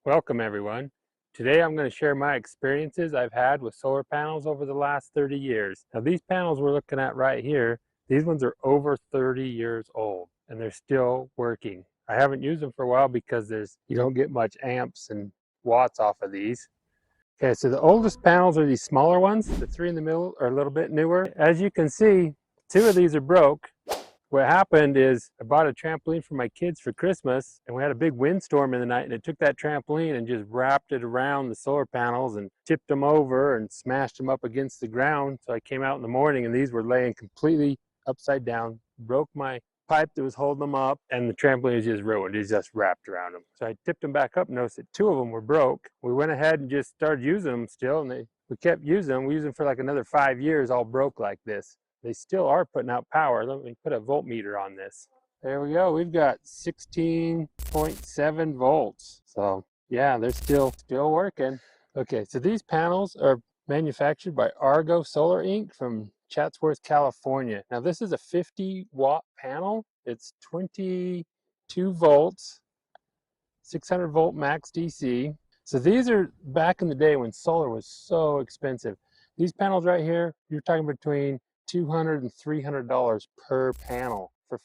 Welcome everyone. Today I'm going to share my experiences I've had with solar panels over the last 30 years. Now these panels we're looking at right here, these ones are over 30 years old and they're still working. I haven't used them for a while because you don't get much amps and watts off of these. Okay, so the oldest panels are these smaller ones. The three in the middle are a little bit newer. As you can see, two of these are broke. What happened is I bought a trampoline for my kids for Christmas, and we had a big windstorm in the night, and it took that trampoline and just wrapped it around the solar panels and tipped them over and smashed them up against the ground. So I came out in the morning and these were laying completely upside down, broke my pipe that was holding them up, and the trampoline was just ruined. It just wrapped around them. So I tipped them back up and noticed that two of them were broke. We went ahead and just started using them still, and we kept using them. We used them for like another 5 years, all broke like this. They still are putting out power. Let me put a voltmeter on this. There we go. We've got 16.7 volts. So yeah, they're still working. Okay, so these panels are manufactured by Argo Solar Inc. from Chatsworth, California. Now this is a 50-watt panel. It's 22 volts, 600 volt max DC. So these are back in the day when solar was so expensive. These panels right here, you're talking between $200 and $300 per panel for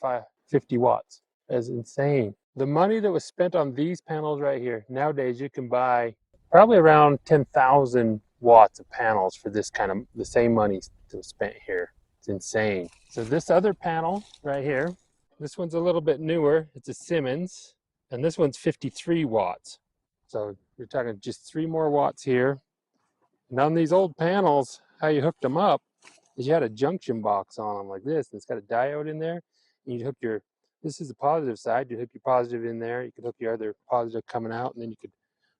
50 watts. That's insane. The money that was spent on these panels right here, nowadays you can buy probably around 10,000 watts of panels for this kind of, the same money that was spent here. It's insane. So this other panel right here, this one's a little bit newer. It's a Siemens, and this one's 53 watts. So you're talking just 3 more watts here. And on these old panels, how you hooked them up is you had a junction box on them like this, and it's got a diode in there. And you'd hook your, this is the positive side, you hook your positive in there, you could hook your other positive coming out, and then you could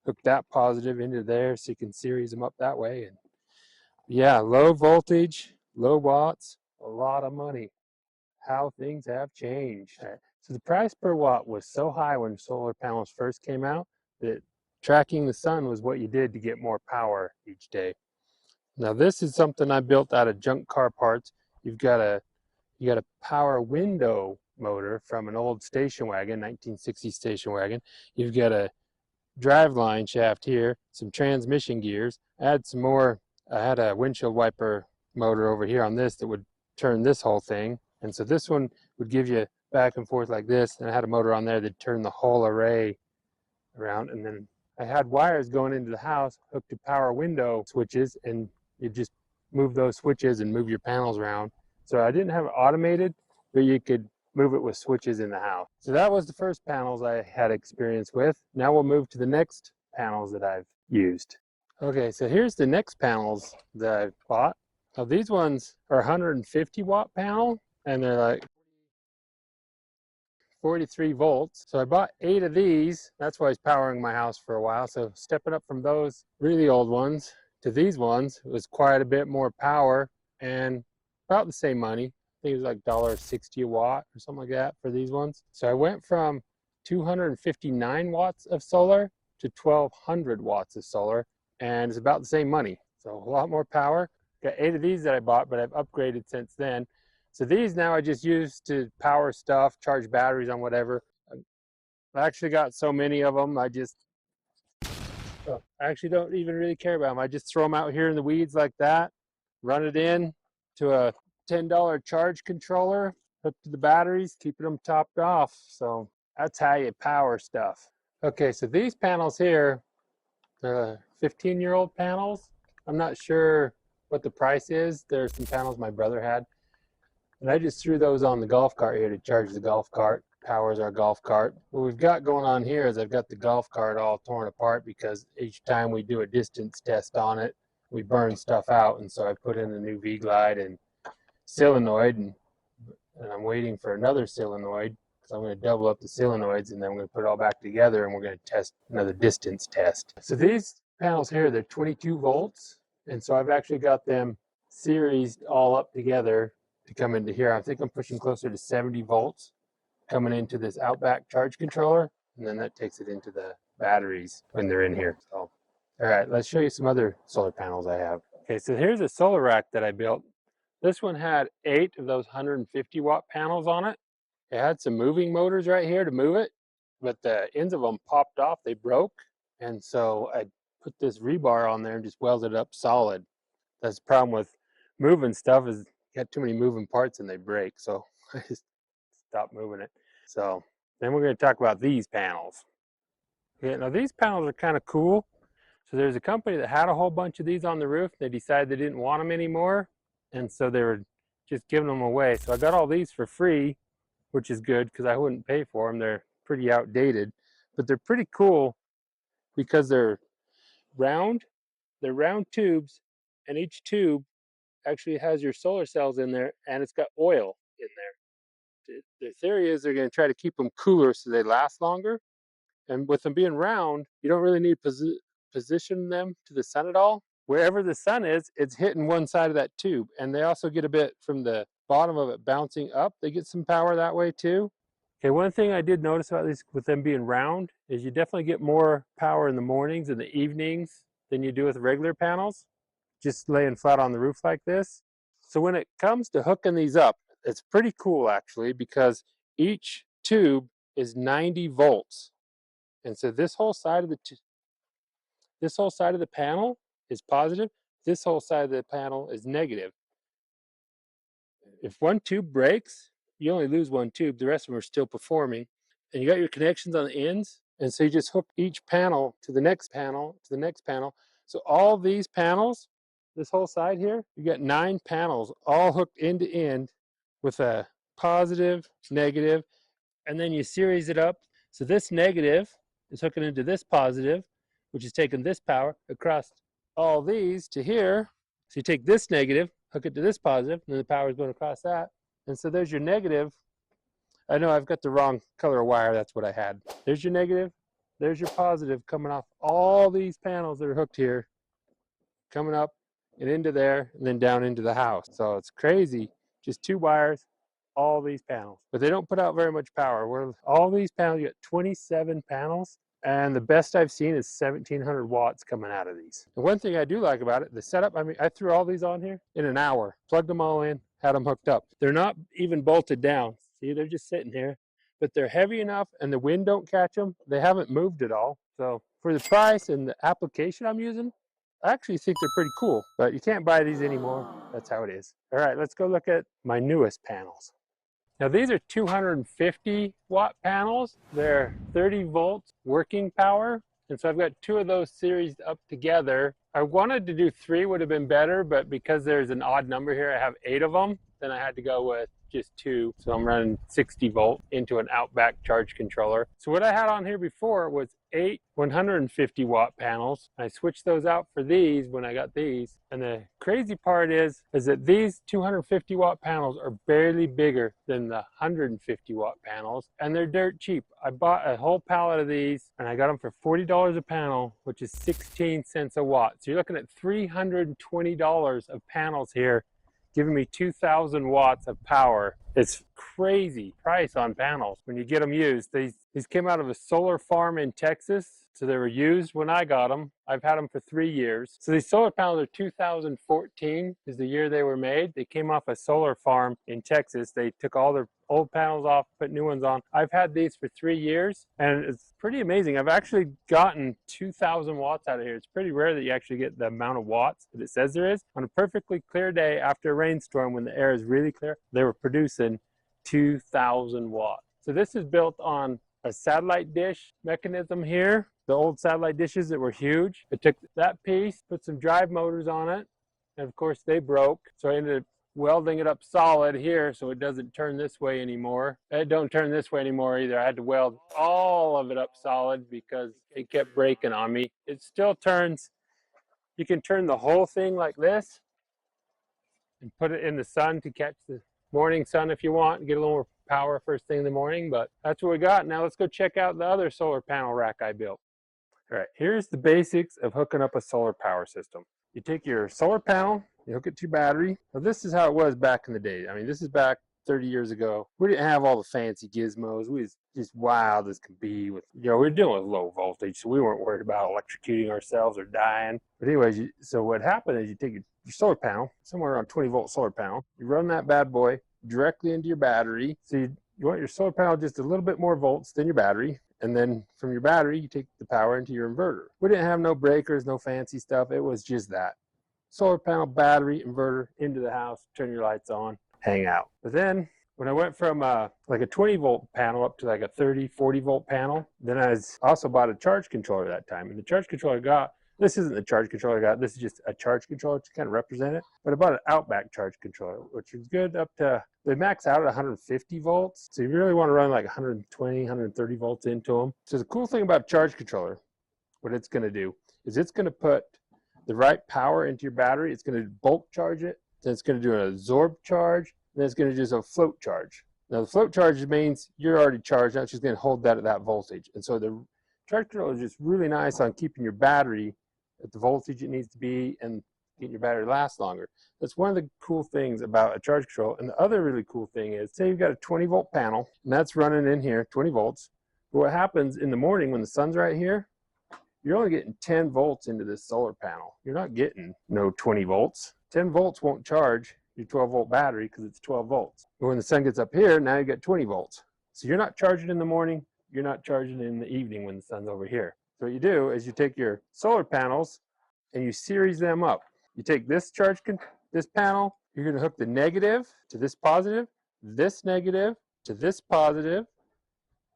hook that positive into there so you can series them up that way. And yeah, low voltage, low watts, a lot of money. How things have changed. Right. So the price per watt was so high when solar panels first came out that tracking the sun was what you did to get more power each day. Now this is something I built out of junk car parts. You got a power window motor from an old station wagon, 1960 station wagon. You've got a driveline shaft here, some transmission gears. I had a windshield wiper motor over here on this that would turn this whole thing. And so this one would give you back and forth like this. And I had a motor on there that turned the whole array around. And then I had wires going into the house hooked to power window switches, and you just move those switches and move your panels around. So I didn't have it automated, but you could move it with switches in the house. So that was the first panels I had experience with. Now we'll move to the next panels that I've used. Okay, so here's the next panels that I've bought. Now these ones are 150 watt panel, and they're like 43 volts. So I bought 8 of these. That's why I was powering my house for a while. So stepping up from those really old ones to these ones was quite a bit more power and about the same money. I think it was like $1.60 a watt or something like that for these ones. So I went from 259 watts of solar to 1200 watts of solar, and it's about the same money. So a lot more power. Got 8 of these that I bought, but I've upgraded since then. So these now I just use to power stuff, charge batteries on whatever. I actually got so many of them, I actually don't even really care about them. I just throw them out here in the weeds like that, run it in to a $10 charge controller, hook to the batteries, keeping them topped off. So that's how you power stuff. Okay, so these panels here, they're 15-year-old panels. I'm not sure what the price is. There's some panels my brother had. And I just threw those on the golf cart here to charge the golf cart. Powers our golf cart. What we've got going on here is I've got the golf cart all torn apart because each time we do a distance test on it, we burn stuff out. And so I put in a new V-Glide and solenoid, and I'm waiting for another solenoid. So I'm going to double up the solenoids, and then I'm going to put it all back together, and we're going to test another distance test. So these panels here, they're 22 volts. And so I've actually got them series all up together to come into here. I think I'm pushing closer to 70 volts coming into this Outback charge controller, and then that takes it into the batteries when they're in here. So, all right, let's show you some other solar panels I have. Okay, so here's a solar rack that I built. This one had 8 of those 150 watt panels on it. It had some moving motors right here to move it, but the ends of them popped off, they broke. And so I put this rebar on there and just welded it up solid. That's the problem with moving stuff, is you got too many moving parts and they break. So I just stopped moving it. So then we're going to talk about these panels. Okay, now these panels are kind of cool. So there's a company that had a whole bunch of these on the roof. They decided they didn't want them anymore, and so they were just giving them away. So I got all these for free, which is good because I wouldn't pay for them. They're pretty outdated, but they're pretty cool because they're round. They're round tubes, and each tube actually has your solar cells in there, and it's got oil in there. The theory is they're going to try to keep them cooler so they last longer. And with them being round, you don't really need to position them to the sun at all. Wherever the sun is, it's hitting one side of that tube. And they also get a bit from the bottom of it bouncing up. They get some power that way too. Okay, one thing I did notice about these with them being round is you definitely get more power in the mornings and the evenings than you do with regular panels, just laying flat on the roof like this. So when it comes to hooking these up, it's pretty cool actually, because each tube is 90 volts. And so this whole side of the panel is positive. This whole side of the panel is negative. If one tube breaks, you only lose one tube. The rest of them are still performing. And you got your connections on the ends. And so you just hook each panel to the next panel, to the next panel. So all these panels, this whole side here, you got 9 panels all hooked end to end with a positive, negative, and then you series it up. So this negative is hooking into this positive, which is taking this power across all these to here. So you take this negative, hook it to this positive, and then the power is going across that. And so there's your negative. I know I've got the wrong color of wire. That's what I had. There's your negative. There's your positive coming off all these panels that are hooked here, coming up and into there, and then down into the house. So it's crazy. Just 2 wires, all these panels. But they don't put out very much power. All these panels, you got 27 panels, and the best I've seen is 1,700 watts coming out of these. And one thing I do like about it, the setup, I mean, I threw all these on here in an hour, plugged them all in, had them hooked up. They're not even bolted down. See, they're just sitting here, but they're heavy enough and the wind don't catch them. They haven't moved at all. So for the price and the application I'm using, I actually think they're pretty cool, but you can't buy these anymore. That's how it is. All right, let's go look at my newest panels. Now these are 250 watt panels. They're 30 volts working power. And so I've got 2 of those series up together. I wanted to do 3, would have been better, but because there's an odd number here, I have 8 of them. Then I had to go with just 2. So I'm running 60 volt into an Outback charge controller. So what I had on here before was 8 150 watt panels. I switched those out for these when I got these. And the crazy part is that these 250 watt panels are barely bigger than the 150 watt panels, and they're dirt cheap. I bought a whole pallet of these and I got them for $40 a panel, which is 16 cents a watt. So you're looking at $320 of panels here, giving me 2,000 watts of power. It's crazy price on panels when you get them used. These came out of a solar farm in Texas, so they were used when I got them. I've had them for 3 years. So these solar panels are 2014 is the year they were made. They came off a solar farm in Texas. They took all their old panels off, put new ones on. I've had these for 3 years, and it's pretty amazing. I've actually gotten 2,000 watts out of here. It's pretty rare that you actually get the amount of watts that it says there is. On a perfectly clear day after a rainstorm, when the air is really clear, they were producing 2,000 watts. So this is built on a satellite dish mechanism here. The old satellite dishes that were huge. I took that piece, put some drive motors on it, and of course they broke. So I ended up welding it up solid here so it doesn't turn this way anymore. It don't turn this way anymore either. I had to weld all of it up solid because it kept breaking on me. It still turns. You can turn the whole thing like this and put it in the sun to catch the morning sun if you want and get a little more power first thing in the morning, but that's what we got. Now let's go check out the other solar panel rack I built. All right, here's the basics of hooking up a solar power system. You take your solar panel, you hook it to your battery. Now this is how it was back in the day. I mean, this is back 30 years ago. We didn't have all the fancy gizmos. We was just wild as could be with, we were dealing with low voltage, so we weren't worried about electrocuting ourselves or dying. But anyways, so what happened is you take your solar panel, somewhere around 20 volt solar panel, you run that bad boy directly into your battery. So you want your solar panel just a little bit more volts than your battery. and then from your battery, you take the power into your inverter. We didn't have no breakers, no fancy stuff. It was just that. Solar panel, battery, inverter, into the house, turn your lights on, hang out. But then when I went from like a 20 volt panel up to like a 30, 40 volt panel, then I also bought a charge controller that time. And the charge controller I got, this isn't the charge controller I got, this is just a charge controller to kind of represent it. But I bought an Outback charge controller, which is good up to, they max out at 150 volts. So you really want to run like 120, 130 volts into them. So the cool thing about a charge controller, what it's going to do is it's going to put the right power into your battery. It's going to bulk charge it, then it's going to do an absorb charge, and then it's going to do a float charge. Now the float charge means you're already charged, now it's just going to hold that at that voltage. And so the charge controller is just really nice on keeping your battery at the voltage it needs to be and getting your battery last longer. That's one of the cool things about a charge controller. And the other really cool thing is, say you've got a 20 volt panel, and that's running in here, 20 volts. But what happens in the morning when the sun's right here, you're only getting 10 volts into this solar panel. You're not getting no 20 volts. 10 volts won't charge your 12 volt battery because it's 12 volts. But when the sun gets up here, now you get 20 volts. So you're not charging in the morning, you're not charging in the evening when the sun's over here. So what you do is you take your solar panels and you series them up. You take this this panel, you're going to hook the negative to this positive, this negative to this positive,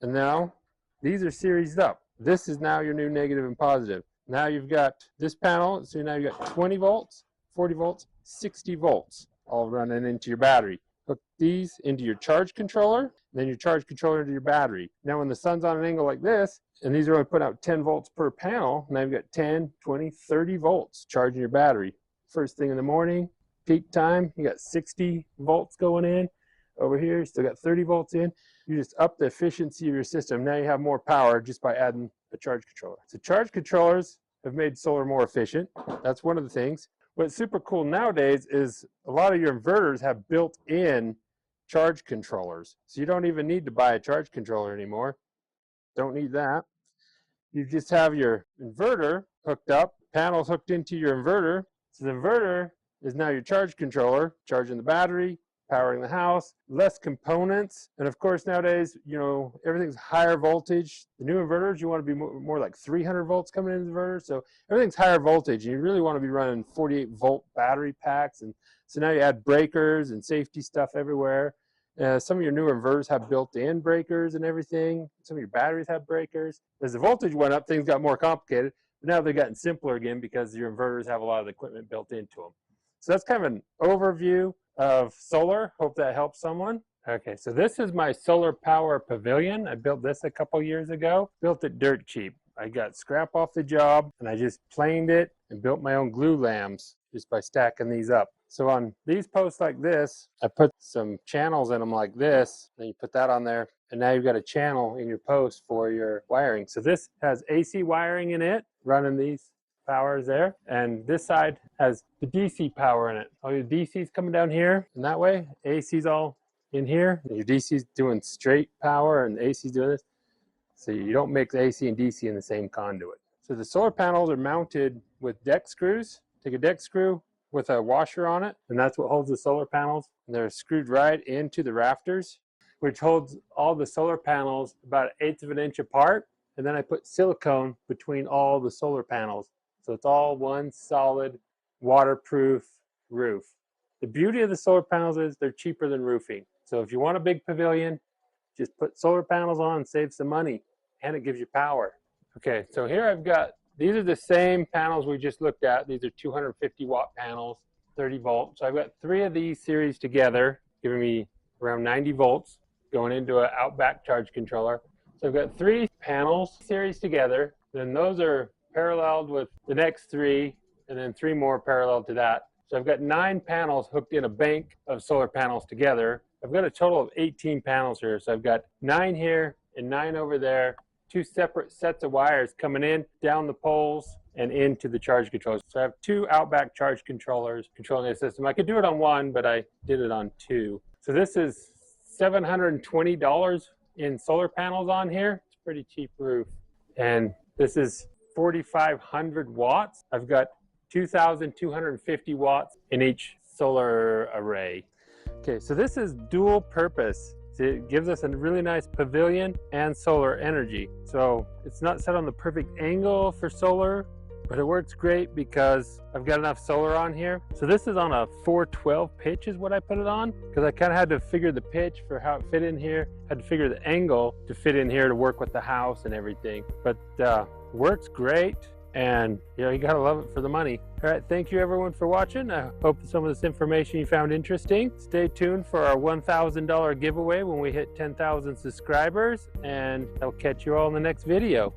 and now these are seriesed up. This is now your new negative and positive. Now you've got this panel, so now you've got 20 volts, 40 volts, 60 volts all running into your battery. Hook these into your charge controller, then your charge controller into your battery. Now when the sun's on an angle like this, and these are only putting out 10 volts per panel, now you've got 10, 20, 30 volts charging your battery. First thing in the morning, peak time, you got 60 volts going in. Over here, you still got 30 volts in. You just up the efficiency of your system. Now you have more power just by adding a charge controller. So charge controllers have made solar more efficient. That's one of the things. What's super cool nowadays is a lot of your inverters have built-in charge controllers. So you don't even need to buy a charge controller anymore. Don't need that. You just have your inverter hooked up, panels hooked into your inverter. So the inverter is now your charge controller, charging the battery, powering the house, less components. And of course, nowadays, you know, everything's higher voltage. The new inverters, you want to be more like 300 volts coming into the inverter. So everything's higher voltage, and you really want to be running 48 volt battery packs. And so now you add breakers and safety stuff everywhere. Some of your newer inverters have built-in breakers and everything. Some of your batteries have breakers. As the voltage went up, things got more complicated. But now they've gotten simpler again because your inverters have a lot of the equipment built into them. So that's kind of an overview of solar. Hope that helps someone. Okay, so this is my solar power pavilion. I built this a couple years ago. Built it dirt cheap. I got scrap off the job and I just planed it and built my own glue lambs just by stacking these up. So on these posts like this, I put some channels in them like this, then you put that on there, and now you've got a channel in your post for your wiring. So this has AC wiring in it, running these powers there, and this side has the DC power in it. All your DC's coming down here, and that way AC's all in here, and your DC's doing straight power and AC's doing this. So you don't mix AC and DC in the same conduit. So the solar panels are mounted with deck screws. Take a deck screw with a washer on it, and that's what holds the solar panels. And they're screwed right into the rafters, which holds all the solar panels about 1/8 of an inch apart. And then I put silicone between all the solar panels. So it's all one solid waterproof roof. The beauty of the solar panels is they're cheaper than roofing. So if you want a big pavilion, just put solar panels on and save some money, and it gives you power. Okay, so here I've got, these are the same panels we just looked at. These are 250 watt panels, 30 volts. So I've got 3 of these series together, giving me around 90 volts going into an Outback charge controller. So I've got 3 panels series together. Then those are paralleled with the next 3, and then 3 more parallel to that. So I've got 9 panels hooked in a bank of solar panels together. I've got a total of 18 panels here. So I've got 9 here and 9 over there. 2 separate sets of wires coming in, down the poles, and into the charge controllers. So I have 2 Outback charge controllers controlling the system. I could do it on 1, but I did it on 2. So this is $720 in solar panels on here. It's a pretty cheap roof. And this is 4,500 watts. I've got 2,250 watts in each solar array. Okay, so this is dual purpose. So it gives us a really nice pavilion and solar energy. So it's not set on the perfect angle for solar, but it works great because I've got enough solar on here. So this is on a 412 pitch is what I put it on, because I kind of had to figure the pitch for how it fit in here, had to figure the angle to fit in here to work with the house and everything. But works great, and you know, you gotta love it for the money. All right, thank you everyone for watching. I hope some of this information you found interesting. Stay tuned for our $1,000 giveaway when we hit 10,000 subscribers, and I'll catch you all in the next video.